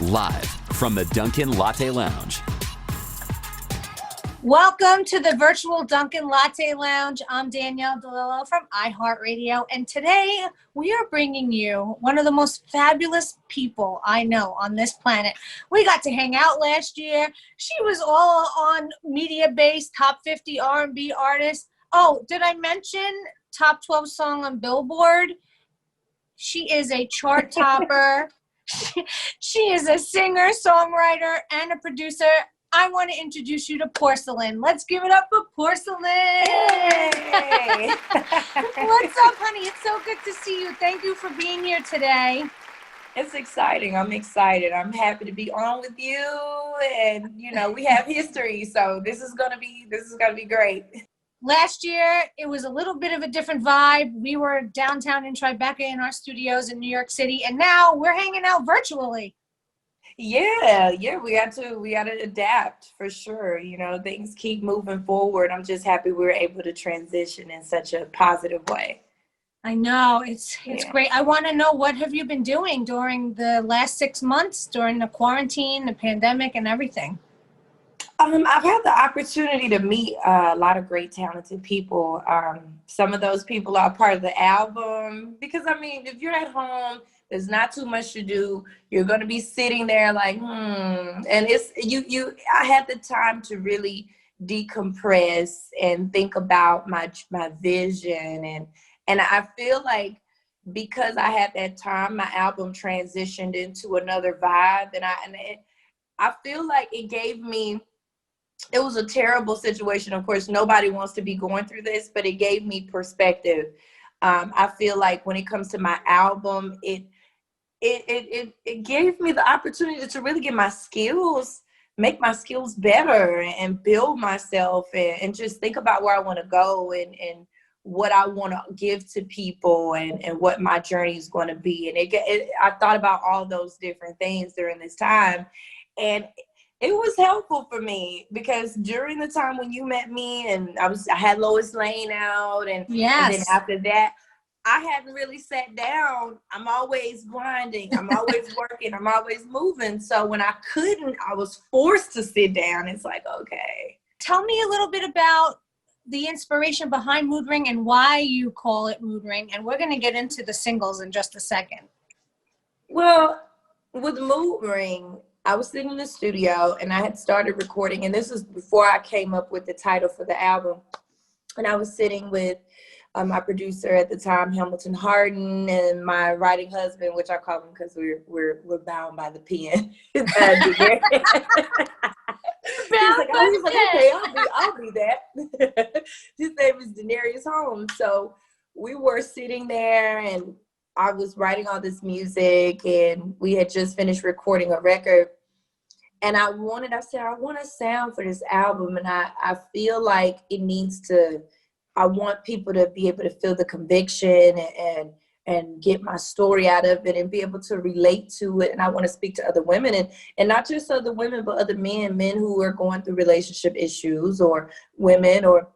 live from the Dunkin Latte Lounge. Welcome to the virtual Dunkin Latte Lounge. I'm Danielle DeLillo from iHeartRadio, and today we are bringing you one of the most fabulous people I know on this planet. We got to hang out last year. She was all on media-based top 50 R&B artists. Oh, did I mention top 12 song on Billboard? She is a chart topper. She is a singer, songwriter, and a producer. I want to introduce you to Porcelan. Let's give it up for Porcelan. Hey. What's up, honey? It's so good to see you. Thank you for being here today. It's exciting. I'm excited. I'm happy to be on with you, and we have history, so this is gonna be great. Last year, it was a little bit of a different vibe. We were downtown in Tribeca in our studios in New York City, and now we're hanging out virtually. Yeah, we got to adapt for sure. Things keep moving forward. I'm just happy we were able to transition in such a positive way. I know, it's great. I want to know, what have you been doing during the last 6 months, during the quarantine, the pandemic, and everything? I've had the opportunity to meet a lot of great, talented people. Some of those people are part of the album because, if you're at home, there's not too much to do. You're going to be sitting there like, and it's I had the time to really decompress and think about my vision. And I feel like because I had that time, my album transitioned into another vibe. And I feel like it was a terrible situation. Of course, nobody wants to be going through this, but it gave me perspective. I feel like when it comes to my album, it gave me the opportunity to really get make my skills better and build myself and just think about where I want to go and what I want to give to people and what my journey is going to be. And I thought about all those different things during this time, and it was helpful for me because during the time when you met me and I had Lois Lane out and then after that, I hadn't really sat down. I'm always grinding. I'm always working. I'm always moving. So when I couldn't, I was forced to sit down. It's like, okay. Tell me a little bit about the inspiration behind Mood Ring and why you call it Mood Ring. And we're going to get into the singles in just a second. Well, with Mood Ring, I was sitting in the studio and I had started recording. And this was before I came up with the title for the album. And I was sitting with my producer at the time, Hamilton Harden, and my writing husband, which I call him because we're bound by the pen. He's like, okay, I'll be that. His name is Denarius Holmes. So we were sitting there, and I was writing all this music, and we had just finished recording a record. And I want a sound for this album, and I feel like it needs to. I want people to be able to feel the conviction and get my story out of it and be able to relate to it. And I want to speak to other women and not just other women, but other men who are going through relationship issues, or women, or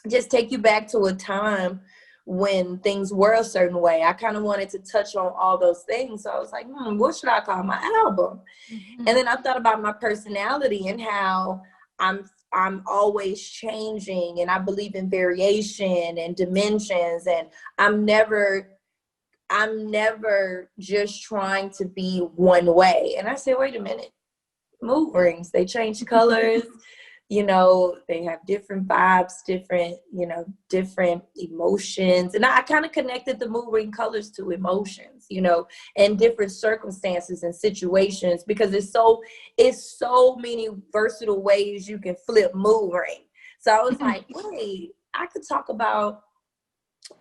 just take you back to a time when things were a certain way. I kind of wanted to touch on all those things. So I was like, what should I call my album? Mm-hmm. And then I thought about my personality and how I'm always changing, and I believe in variation and dimensions, and I'm never just trying to be one way. And I said, wait a minute, Mood Rings, they change colors, they have different vibes, different emotions. And I kind of connected the Mood Ring colors to emotions, and different circumstances and situations, because it's so many versatile ways you can flip Mood Ring. So I was like, wait, I could talk about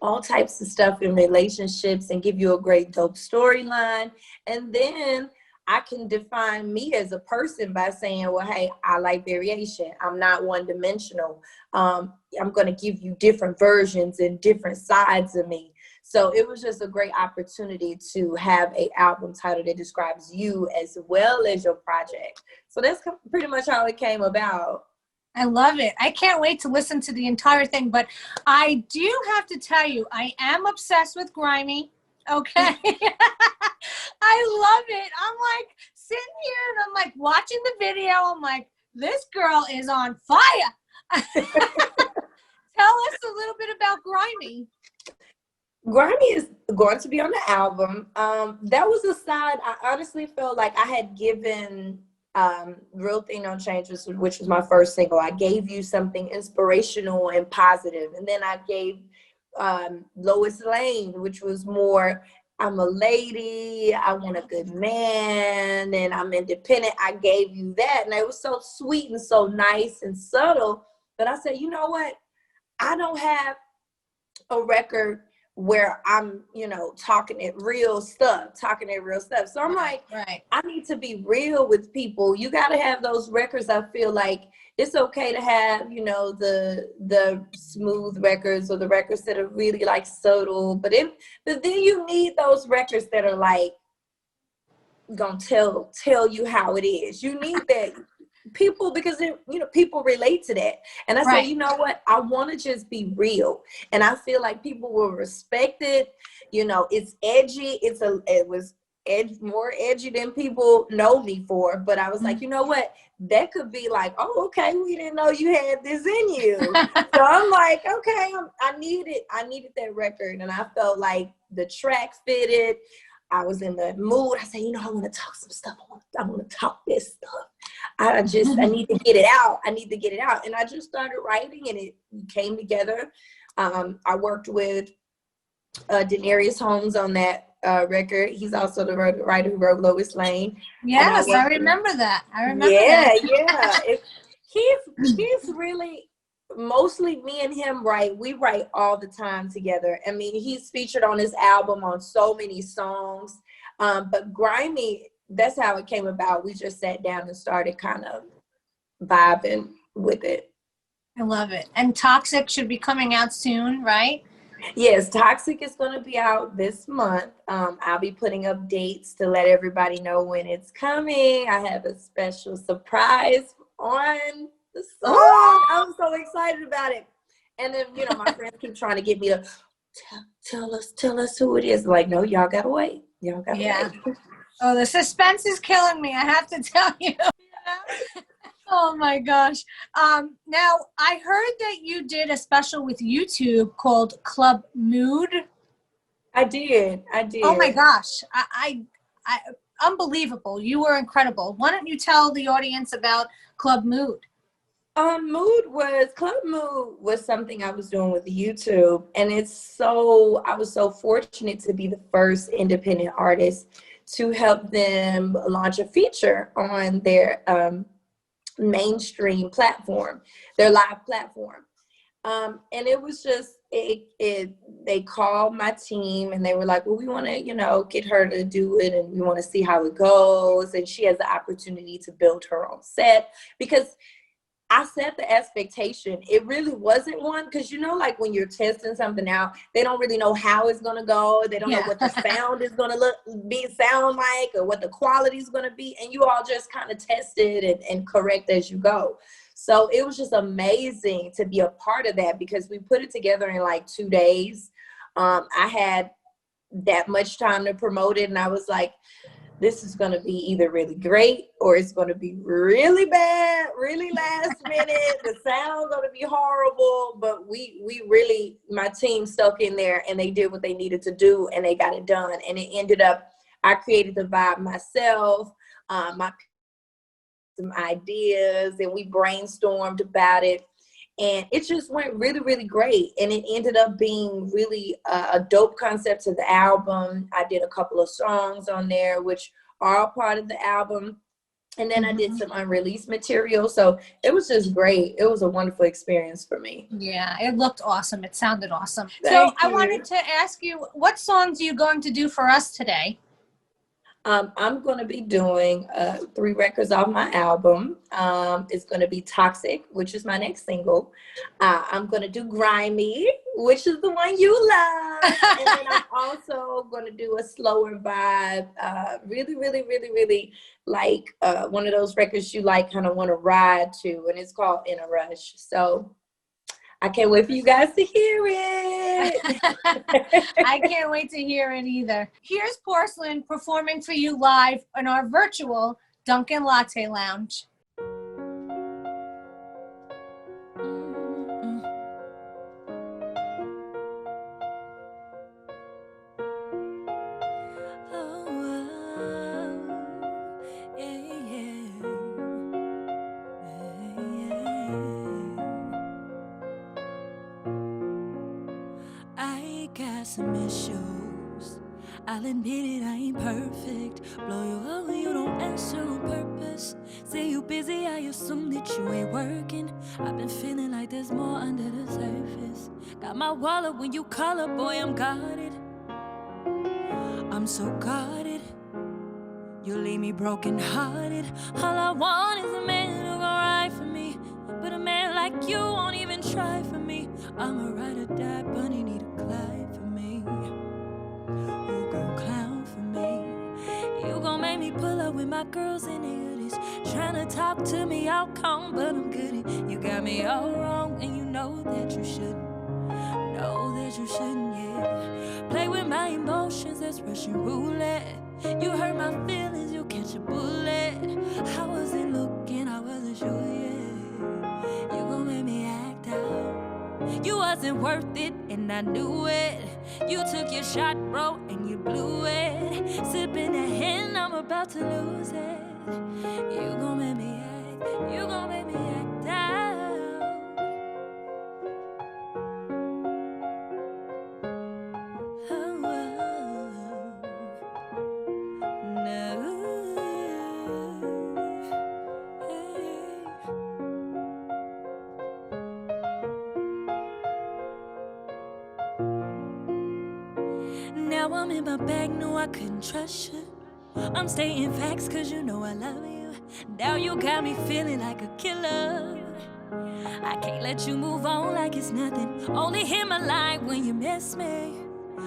all types of stuff in relationships and give you a great dope storyline. And then I can define me as a person by saying, well, hey, I like variation. I'm not one dimensional. I'm going to give you different versions and different sides of me. So it was just a great opportunity to have an album title that describes you as well as your project. So that's pretty much how it came about. I love it. I can't wait to listen to the entire thing, but I do have to tell you, I am obsessed with grimy. Okay. I love it. I'm like sitting here and I'm like watching the video. I'm like, this girl is on fire. Tell us a little bit about Grimy. Grimy is going to be on the album. That was a side I honestly felt like I had given Real Thing Don't Change, which was my first single. I gave you something inspirational and positive. And then I gave Lois Lane, which was more, I'm a lady, I want a good man, and I'm independent. I gave you that. And it was so sweet and so nice and subtle that I said, you know what? I don't have a record where I'm, talking that real stuff. So I'm right. I need to be real with people. You got to have those records. I feel like it's okay to have, the smooth records or the records that are really like subtle. But then you need those records that are like gonna tell you how it is. You need that. People, because people relate to that, and I say, you know what, I want to just be real, and I feel like people will respect it. It's edgy. It was more edgy than people know me for, but I was like, you know what, that could be like, oh, okay, we didn't know you had this in you. So I'm like, okay, I needed that record, and I felt like the track fitted. I was in the mood. I said, I want to talk some stuff. I want to talk this stuff. I need to get it out. And I just started writing, and it came together. I worked with Denarius Holmes on that record. He's also the writer who wrote Lois Lane. Yes, I remember that. Yeah. He's really, mostly me and him we write all the time together. I mean, he's featured on his album on so many songs. But Grimy, that's how it came about. We just sat down and started kind of vibing with it. I love it. And Toxic should be coming out soon, right? Yes, Toxic is going to be out this month. I'll be putting up dates to let everybody know when it's coming. I have a special surprise on the song. I'm so excited about it. And then, my friends keep trying to get me to tell us who it is. Like, no, y'all gotta wait. Wait. Oh, the suspense is killing me, I have to tell you. Oh my gosh. Now I heard that you did a special with YouTube called Club Mood. I did. Oh my gosh. I unbelievable. You were incredible. Why don't you tell the audience about Club Mood? Club Mood was something I was doing with YouTube, and I was so fortunate to be the first independent artist to help them launch a feature on their mainstream platform, their live platform. And it was just, they called my team and they were like, well, we want to, get her to do it, and we want to see how it goes. And she has the opportunity to build her own set, because I set the expectation. It really wasn't one, because like when you're testing something out, they don't really know how it's gonna go. They don't know what the sound is gonna sound like, or what the quality is gonna be, and you all just kind of test it and correct as you go. So it was just amazing to be a part of that, because we put it together in like 2 days. I had that much time to promote it, and I was like, this is going to be either really great or it's going to be really bad, really last minute. The sound's going to be horrible, but we really, my team stuck in there and they did what they needed to do and they got it done. And it ended up, I created the vibe myself, some ideas, and we brainstormed about it. And it just went really, really great. And it ended up being really a dope concept to the album. I did a couple of songs on there, which are all part of the album. And then I did some unreleased material. So it was just great. It was a wonderful experience for me. Yeah, it looked awesome. It sounded awesome. Thank I you. wanted to ask you, what songs are you going to do for us today? I'm going to be doing 3 records off my album. It's going to be Toxic, which is my next single. I'm going to do Grimy, which is the one you love. And then I'm also going to do a slower vibe. Really, really, really, really like one of those records you like kind of want to ride to. And it's called In a Rush. So I can't wait for you guys to hear it. I can't wait to hear it either. Here's Porcelan performing for you live in our virtual Dunkin' Latte Lounge. Some issues. I'll admit it, I ain't perfect. Blow you up when you don't answer on purpose. Say you busy, I assume that you ain't working. I've been feeling like there's more under the surface. Got my wallet when you call up, boy, I'm guarded. I'm so guarded. You leave me broken hearted. All I want is a man who gon' ride for me. But a man like you won't even try for me. I'm a ride or die, bunny need a Clyde for me. Who gon' clown for me? You gon' make me pull up with my girls in the hoodies. Tryna talk to me, I'll come, but I'm goody. You got me all wrong, and you know that you shouldn't. Know that you shouldn't, yeah. Play with my emotions, that's Russian roulette. You hurt my feelings, you'll catch a bullet. I wasn't looking, I wasn't sure, yeah. You gon' make me act out. You wasn't worth it, and I knew it. You took your shot, bro, and you blew it. Sipping that hand, I'm about to lose it. You gon' make me act, you gon' make me act out. Now I'm in my bag, no I couldn't trust you. I'm stating facts cause you know I love you. Now you got me feeling like a killer. I can't let you move on like it's nothing. Only hear my line when you miss me.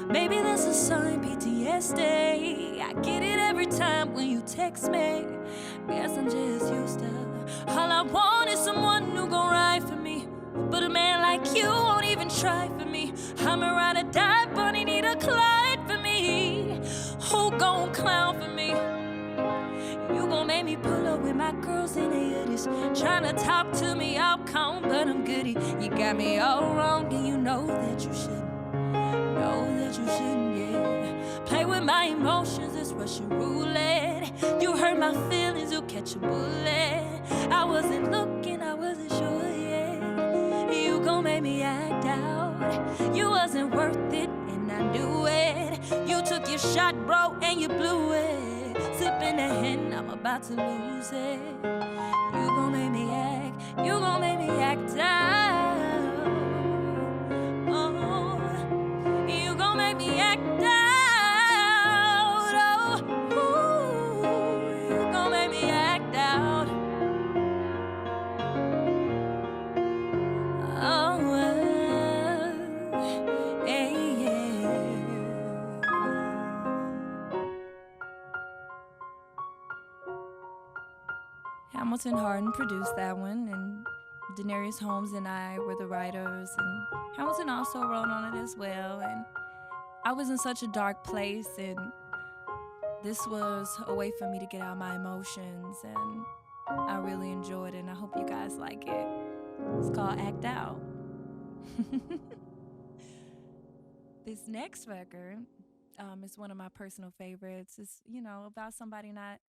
Maybe that's a sign, PTSD. I get it every time when you text me. Guess I'm just used to. All I want is someone who gon' ride for me. But a man like you won't even try for me. I'm a ride or die, bunny need a Clyde for me. Who gon' clown for me? You gon' make me pull up with my girls in the hoodies. Tryna talk to me, I'll come, but I'm goody. You got me all wrong, and you know that you shouldn't. Know that you shouldn't, yeah. Play with my emotions, it's Russian roulette. You hurt my feelings, you'll catch a bullet. I wasn't looking, I wasn't sure, yeah. You gon' make me act out. You wasn't worth it, and I knew it. You took your shot, bro, and you blew it. Sipping the hen, I'm about to lose it. You gon' make me act, you gon' make me act out. Oh, you gon' make me act out. Oh, ooh, you gon' make me act out. Oh, hey, yeah. Hamilton Harden produced that one, and Denarius Holmes and I were the writers, and Hamilton also wrote on it as well. And I was in such a dark place, and this was a way for me to get out my emotions, and I really enjoyed it, and I hope you guys like it. It's called Act Out. This next record is one of my personal favorites. It's, about somebody not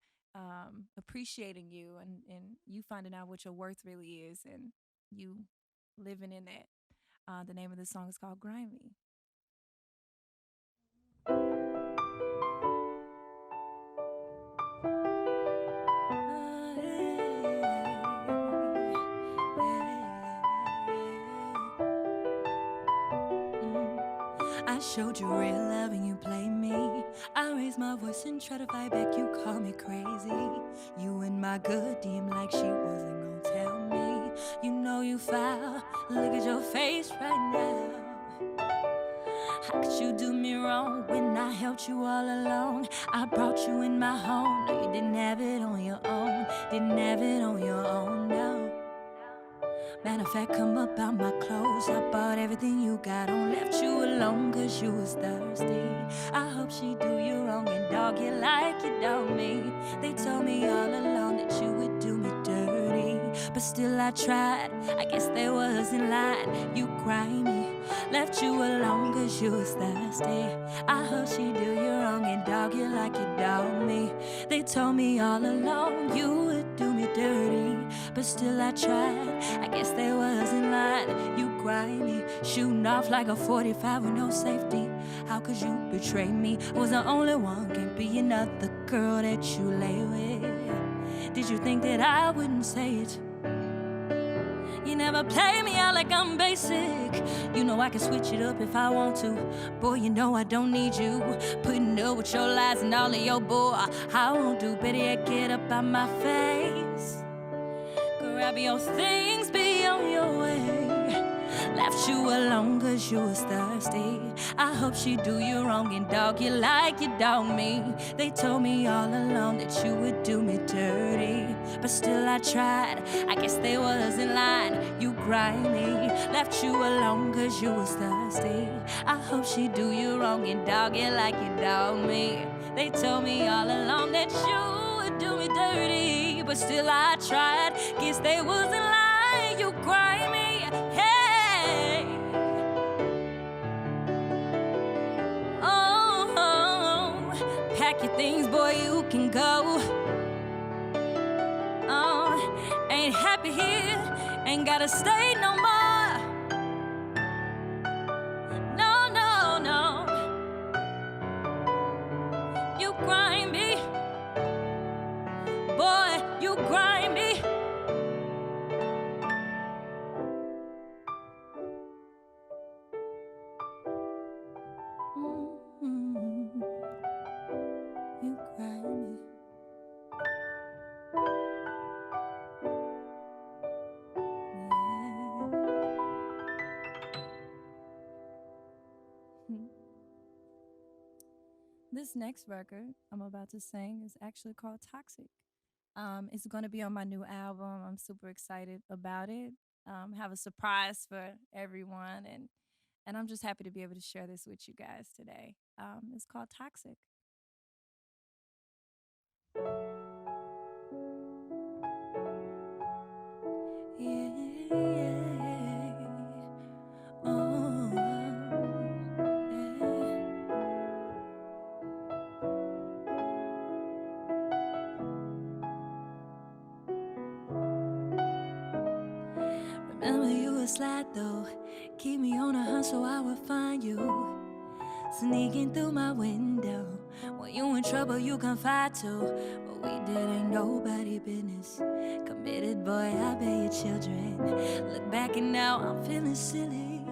appreciating you, and you finding out what your worth really is, and you living in that. The name of the song is called Grimy. I showed you real love and you played me. I raised my voice and tried to fight back, you call me crazy. You in my good DM like she wasn't gonna tell me. You know you foul, look at your face right now. How could you do me wrong when I helped you all along? I brought you in my home, no you didn't have it on your own. Didn't have it on your own, no. Matter of fact, come up out my clothes. I bought everything you got on, left you alone cause you was thirsty. I hope she do you wrong and dog you like you dog me. They told me all along that you would do me dirty, but still I tried. I guess they was in line. You grimy, left you alone cause you was thirsty. I hope she do you wrong and dog you like you dog me. They told me all along you would do me dirty, but still I tried. I guess they was in line. You grimy, shooting off like a 45 with no safety. How could you betray me? I was the only one, can't be another girl that you lay with. Did you think that I wouldn't say it? You never play me out like I'm basic. You know I can switch it up if I want to. Boy, you know I don't need you putting up with your lies and all of your bull. I won't do better yet, get up out my face. Grab your things, be on your way. Left you alone cause you was thirsty. I hope she do you wrong and dog you like you dog me. They told me all along that you would do me dirty, but still I tried. I guess they was in line. You grimy, left you alone cause you was thirsty. I hope she do you wrong and dog you like you dog me. They told me all along that you would do me dirty, but still I tried. Guess they was in line. You grimy, hey. Oh, pack your things, boy, you can go. Oh, ain't happy here, ain't gotta stay no more. No, no, no. You grimy, boy, you grimy. You grimy. This next record I'm about to sing is actually called Toxic. It's going to be on my new album. I'm super excited about it. Have a surprise for everyone, and I'm just happy to be able to share this with you guys today. It's called Toxic. Yeah, yeah. Oh, yeah. Remember you would slide though, keep me on a hunt so I would find you. Sneaking through my window, when you in trouble you confide to. What we did ain't nobody business. Committed boy, I bear your children. Look back and now I'm feeling silly.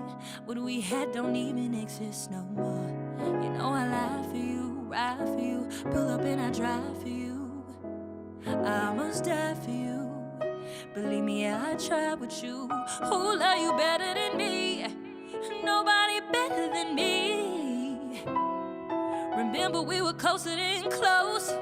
What we had don't even exist no more. You know I lie for you, ride for you, pull up and I drive for you. I almost died for you. Believe me, I tried with you. Who love you better than me? Nobody better than me. Remember we were closer than close.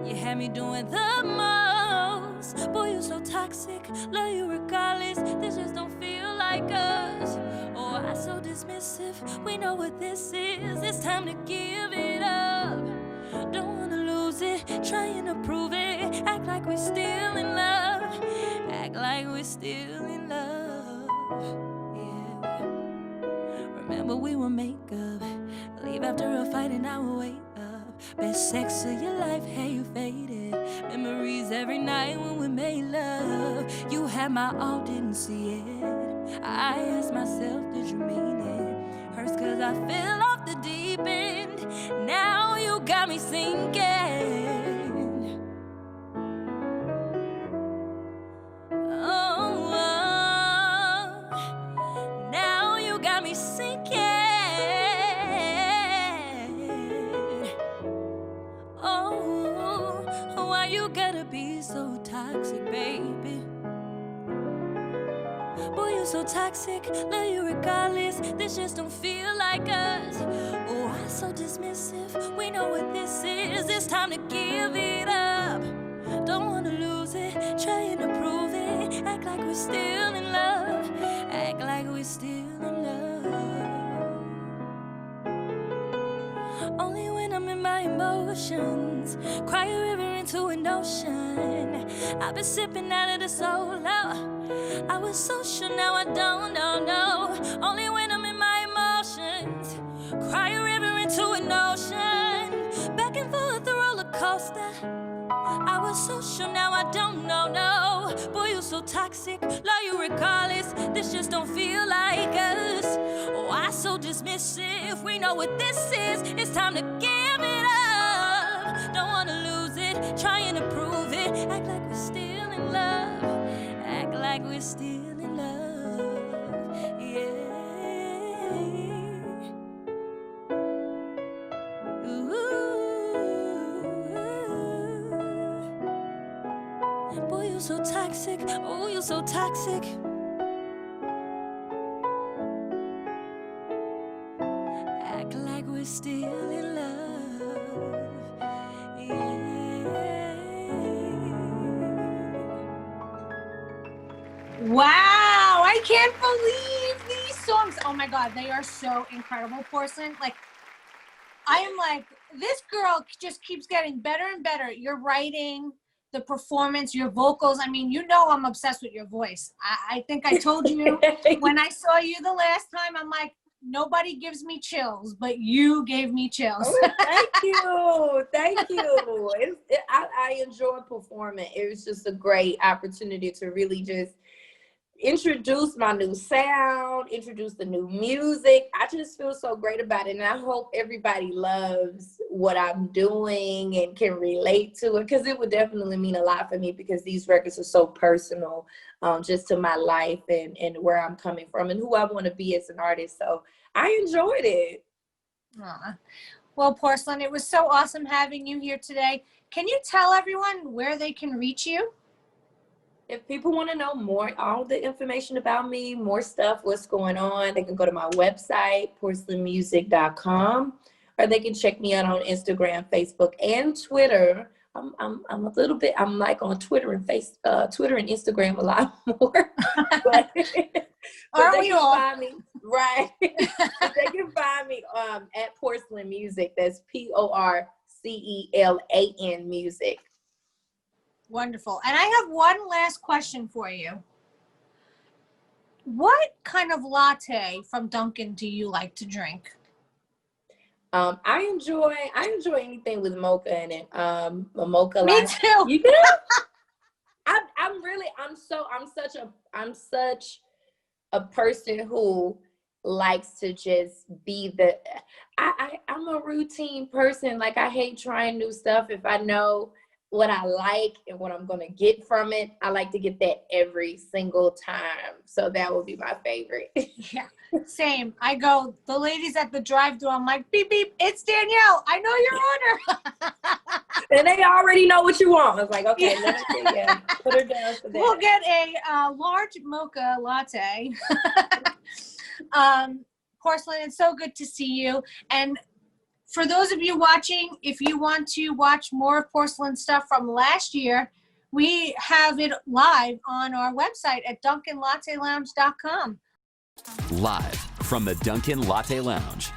You had me doing the most. Boy, you're so toxic, love you regardless. This just don't feel like us. Oh, I'm so dismissive, we know what this is. It's time to give it up. Don't wanna lose it, trying to prove it. Act like we're still in love. Act like we're still in love. Yeah. Remember we were makeup. Leave after a fight and I will wake up. Best sex of your life, hey, you faded. Memories every night when we made love. You had my all, didn't see it. I asked myself, did you mean it? Hurts cause I fell off the deep end. Now you got me sinking. Now you got me sinking. Oh, why you gotta be so toxic, baby? Boy, you're so toxic, love you regardless. This just don't feel like us. Oh, I'm so dismissive, we know what this is. It's time to give it up. Don't wanna lose it, trying to prove it. Act like we're still in love. we're still in love. Only when I'm in my emotions, cry a river into an ocean. I've been sipping out of the solo. I was so sure, now I don't know. Only when I'm in my emotions, cry a river into an ocean. Back and forth the roller coaster. I was so sure, now I don't know, no. Boy, you're so toxic, love you regardless. This just don't feel like us. Why so dismissive? We know what this is. It's time to give it up. Don't wanna lose it, trying to prove it. Act like we're still in love. Act like we're still in love. Yeah. Boy, you're so toxic. Oh, you're so toxic. Act like we're still in love. Yeah. Wow, I can't believe these songs. Oh my God, they are so incredible, Porcelan. Like, I am like, this girl just keeps getting better and better. Your writing, the performance, your vocals. I mean, you know I'm obsessed with your voice. I think I told you when I saw you the last time, I'm like, nobody gives me chills, but you gave me chills. Oh, thank you. Thank you. I enjoy performing. It was just a great opportunity to really just introduce my new sound, introduce the new music. I just feel so great about it. And I hope everybody loves what I'm doing and can relate to it, because it would definitely mean a lot for me, because these records are so personal, just to my life and where I'm coming from and who I want to be as an artist. So I enjoyed it. Aw. Well, Porcelan, it was so awesome having you here today. Can you tell everyone where they can reach you? If people want to know more, all the information about me, more stuff, what's going on, they can go to my website, porcelanmusic.com, or they can check me out on Instagram, Facebook, and Twitter. I'm like on Twitter and Twitter and Instagram a lot more. but Are they we can all? find me, right? But they can find me at Porcelan Music. That's Porcelan Music. Wonderful. And I have one last question for you. What kind of latte from Dunkin' do you like to drink? I enjoy anything with mocha in it. A mocha Me latte. too. You do? I'm such a person who likes to just be I'm a routine person. Like, I hate trying new stuff. If I know what I like and what I'm gonna get from it, I like to get that every single time. So that would be my favorite. Yeah, same. I go, the ladies at the drive-thru, I'm like, beep, beep, it's Danielle. I know your order. And they already know what you want. I was like, okay, let me see. Yeah, put her down for that. We'll get a large mocha latte. Porcelan, it's so good to see you. And for those of you watching, if you want to watch more of Porcelan stuff from last year, we have it live on our website at dunkinlattelounge.com. Live from the Dunkin' Latte Lounge.